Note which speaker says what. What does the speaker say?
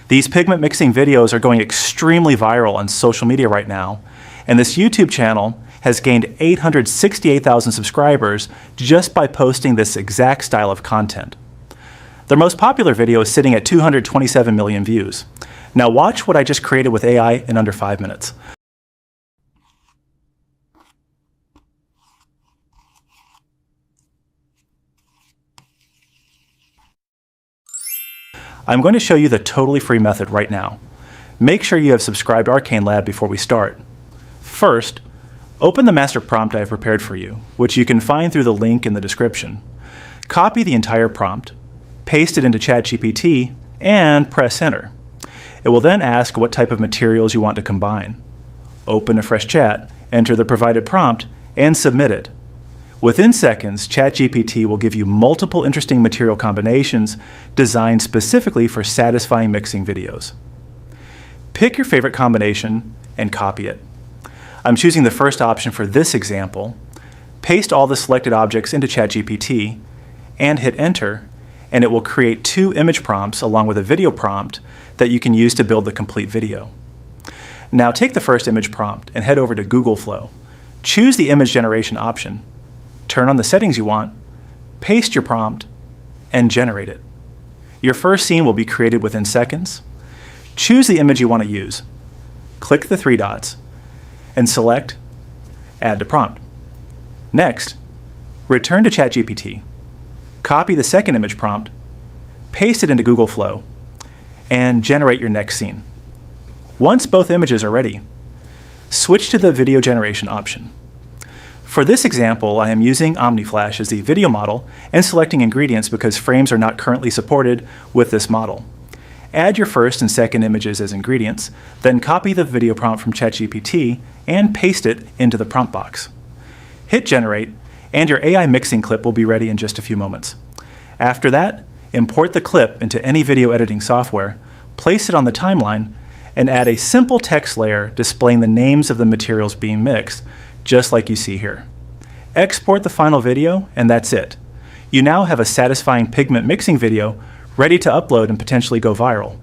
Speaker 1: These pigment mixing videos are going extremely viral on social media right now, and this YouTube channel has gained 868,000 subscribers just by posting this exact style of content. Their most popular video is sitting at 227 million views. Now watch what I just created with AI in under 5 minutes. I'm going to show you the totally free method right now. Make sure you have subscribed to Arcane Lab before we start. First, open the master prompt I have prepared for you, which you can find through the link in the description. Copy the entire prompt, paste it into ChatGPT, and press enter. It will then ask what type of materials you want to combine. Open a fresh chat, enter the provided prompt, and submit it. Within seconds, ChatGPT will give you multiple interesting material combinations designed specifically for satisfying mixing videos. Pick your favorite combination and copy it. I'm choosing the first option for this example. Paste all the selected objects into ChatGPT and hit enter, and it will create 2 image prompts along with a video prompt that you can use to build the complete video. Now take the first image prompt and head over to Google Flow. Choose the image generation option. Turn on the settings you want, paste your prompt, and generate it. Your first scene will be created within seconds. Choose the image you want to use. Click the 3 dots and select Add to Prompt. Next, return to ChatGPT. Copy the second image prompt, paste it into Google Flow, and generate your next scene. Once both images are ready, switch to the video generation option. For this example, I am using OmniFlash as the video model and selecting ingredients because frames are not currently supported with this model. Add your first and second images as ingredients, then copy the video prompt from ChatGPT and paste it into the prompt box. Hit generate, and your AI mixing clip will be ready in just a few moments. After that, import the clip into any video editing software, place it on the timeline, and add a simple text layer displaying the names of the materials being mixed, just like you see here. Export the final video, and that's it. You now have a satisfying pigment mixing video ready to upload and potentially go viral.